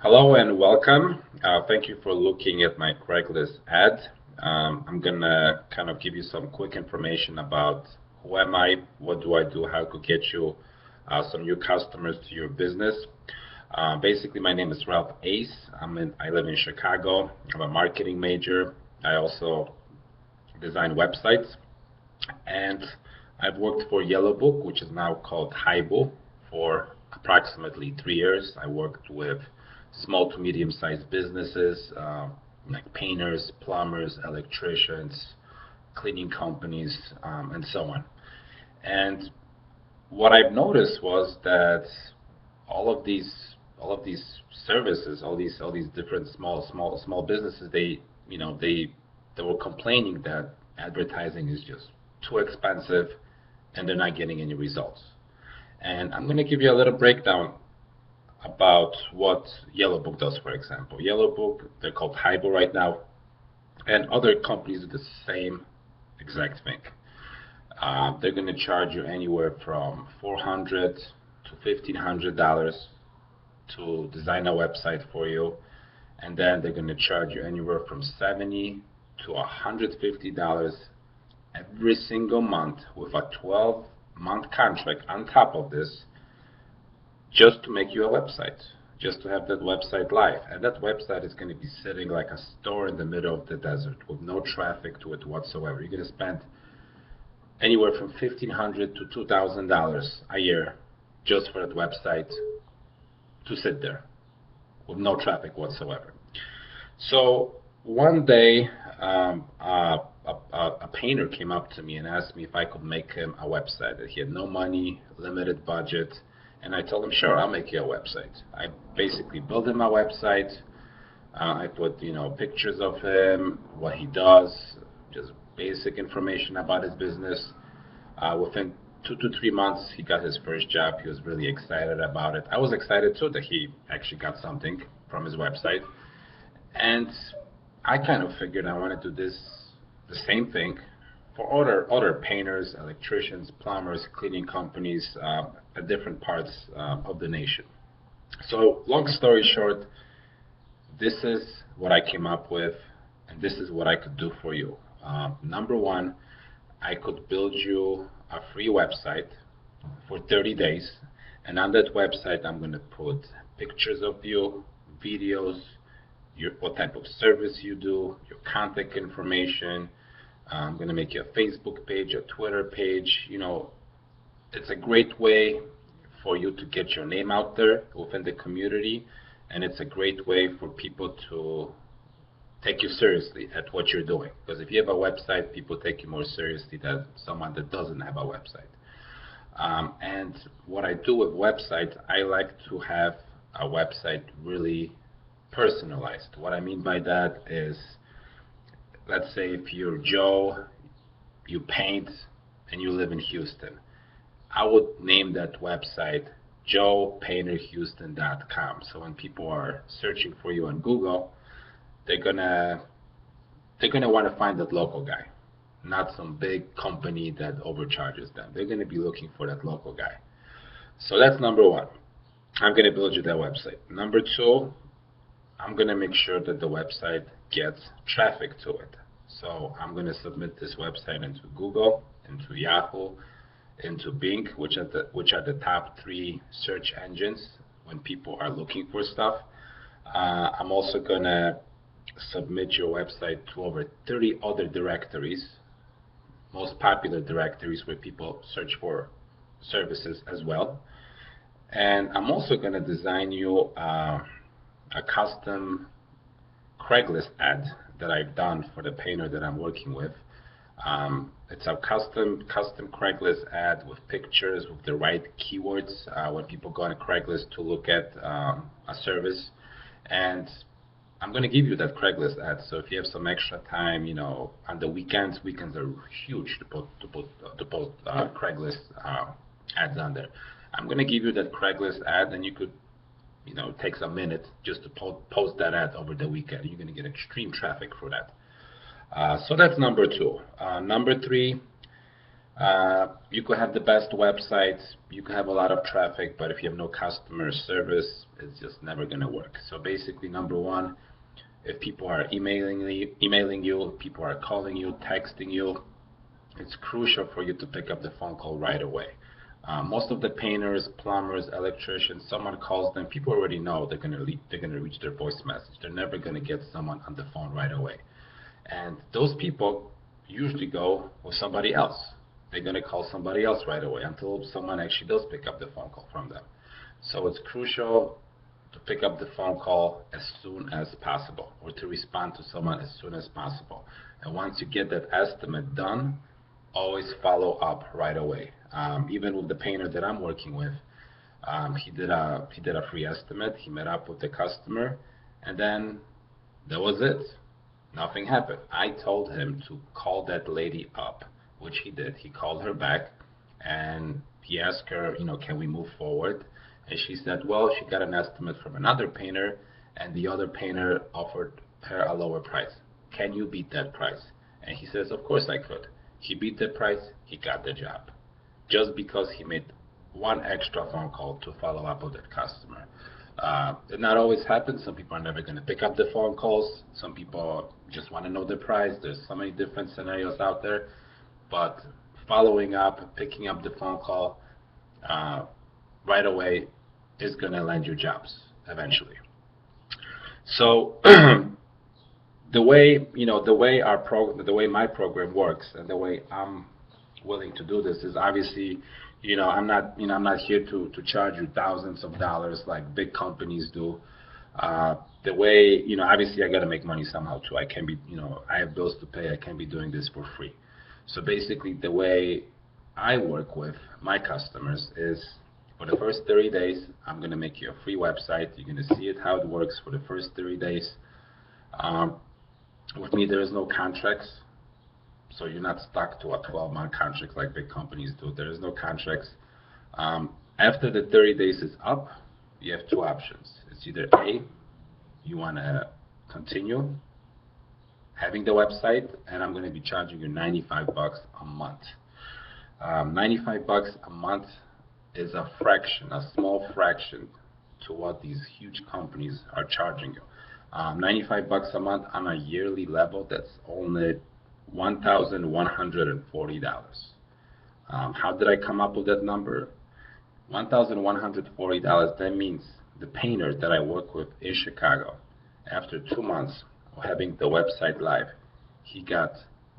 Hello and welcome. Thank you for looking at my Craigslist ad. I'm gonna kind of give you some quick information about who am I, what do I do, how to get you some new customers to your business. Basically, my name is RalphAce. I live in Chicago. I'm a marketing major. I also design websites, and I've worked for Yellow Book, which is now called Highbull, for approximately 3 years. I worked with small to medium-sized businesses like painters, plumbers, electricians, cleaning companies, and so on. And what I've noticed was that all of these services, all these different small businesses, they were complaining that advertising is just too expensive and they're not getting any results. And I'm going to give you a little breakdown about what Yellow Book does, for example. Yellow Book, they're called Highbull right now, and other companies do the same exact thing. They're going to charge you anywhere from $400 to $1,500 to design a website for you, and then they're going to charge you anywhere from $70 to $150 every single month with a 12-month contract on top of this, just to make you a website, just to have that website live. And that website is going to be sitting like a store in the middle of the desert with no traffic to it whatsoever. You're going to spend anywhere from $1,500 to $2,000 a year just for that website to sit there with no traffic whatsoever. So one day, a painter came up to me and asked me if I could make him a website. He had no money, limited budget. And I told him, sure, I'll make you a website. I basically built him a website. I put, pictures of him, what he does, just basic information about his business. Within 2 to 3 months, he got his first job. He was really excited about it. I was excited too that he actually got something from his website. And I kind of figured I want to do the same thing for other painters, electricians, plumbers, cleaning companies at different parts of the nation. So long story short, this is what I came up with, and this is what I could do for you. Number one, I could build you a free website for 30 days, and on that website I'm going to put pictures of you, videos, what type of service you do, your contact information. I'm going to make you a Facebook page, a Twitter page. It's a great way for you to get your name out there within the community, and it's a great way for people to take you seriously at what you're doing. Because if you have a website, people take you more seriously than someone that doesn't have a website. And what I do with websites, I like to have a website really personalized. What I mean by that is, let's say if you're Joe, you paint, and you live in Houston. I would name that website joepainterhouston.com. So when people are searching for you on Google, they're gonna want to find that local guy, not some big company that overcharges them. They're gonna be looking for that local guy. So that's number one. I'm gonna build you that website. Number two, I'm gonna make sure that the website gets traffic to it. So I'm going to submit this website into Google, into Yahoo, into Bing, which are the top 3 search engines when people are looking for stuff. I'm also going to submit your website to over 30 other directories, most popular directories where people search for services as well. And I'm also going to design you a custom Craigslist ad that I've done for the painter that I'm working with. It's a custom Craigslist ad with pictures, with the right keywords when people go on Craigslist to look at a service. And I'm going to give you that Craigslist ad. So if you have some extra time, on the weekends are huge to put Craigslist ads on there. I'm going to give you that Craigslist ad, and you could it takes a minute just to post that ad over the weekend. You're going to get extreme traffic for that. So that's number two. Number three, You could have the best website, you could have a lot of traffic, but if you have no customer service, it's just never going to work. So basically, number one, if people are emailing you, people are calling you, texting you, it's crucial for you to pick up the phone call right away. Most of the painters, plumbers, electricians, someone calls them, people already know they're gonna reach their voice message. They're never gonna get someone on the phone right away. And those people usually go with somebody else. They're gonna call somebody else right away until someone actually does pick up the phone call from them. So it's crucial to pick up the phone call as soon as possible, or to respond to someone as soon as possible. And once you get that estimate done, always follow up right away. Even with the painter that I'm working with, he did a free estimate. He met up with the customer, and then that was it. Nothing happened. I told him to call that lady up, which he did. He called her back, and he asked her, can we move forward? And she said, well, she got an estimate from another painter, and the other painter offered her a lower price. Can you beat that price? And he says, of course I could. He beat the price, he got the job. Just because he made one extra phone call to follow up with that customer. It not always happens. Some people are never going to pick up the phone calls. Some people just want to know the price. There's so many different scenarios out there. But following up, picking up the phone call right away is going to land you jobs eventually. So the way my program works, and the way I'm willing to do this is obviously, I'm not here to charge you thousands of dollars like big companies do. The way, obviously I got to make money somehow too. I can't be, I have bills to pay. I can't be doing this for free. So basically, the way I work with my customers is, for the first 30 days, I'm going to make you a free website. You're going to see it, how it works for the first 30 days. With me, there is no contracts, so you're not stuck to a 12-month contract like big companies do. There is no contracts. After the 30 days is up, you have two options. It's either A, you want to continue having the website, and I'm going to be charging you $95 a month. $95 a month is a fraction, a small fraction to what these huge companies are charging you. $95 a month on a yearly level, that's only $1,140. How did I come up with that number? $1,140, that means the painter that I work with in Chicago, after 2 months of having the website live, he got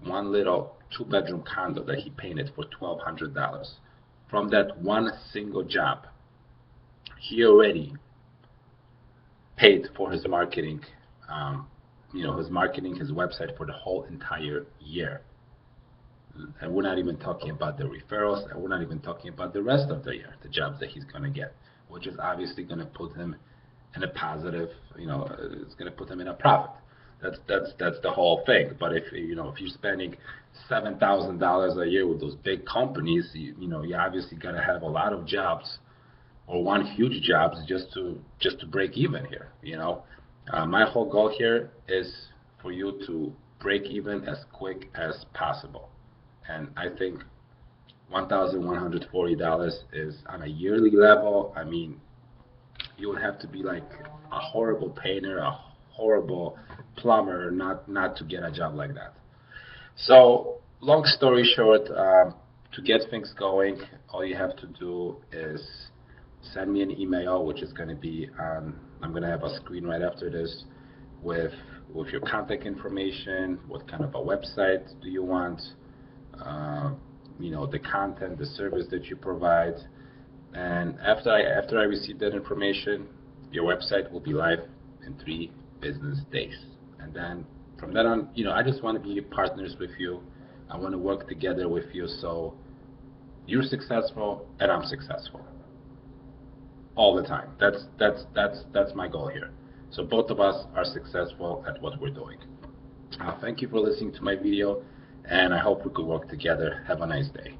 one little 2-bedroom condo that he painted for $1,200. From that one single job, he already paid for his marketing, his website for the whole entire year. And we're not even talking about the referrals, and we're not even talking about the rest of the year, the jobs that he's going to get, which is obviously going to put him in a positive, it's going to put him in a profit. That's the whole thing. But if you're spending $7,000 a year with those big companies, you obviously got to have a lot of jobs, or one huge job, just to break even here. My whole goal here is for you to break even as quick as possible, and I think $1,140 is on a yearly level. I mean, you would have to be like a horrible painter, a horrible plumber, not to get a job like that. So, long story short, to get things going, all you have to do is send me an email, which is going to be on, I'm going to have a screen right after this, with your contact information, what kind of a website do you want, the content, the service that you provide. And after I receive that information, your website will be live in 3 business days. And then from then on, I just want to be partners with you. I want to work together with you so you're successful and I'm successful all the time. That's my goal here. So both of us are successful at what we're doing. Thank you for listening to my video, and I hope we could work together. Have a nice day.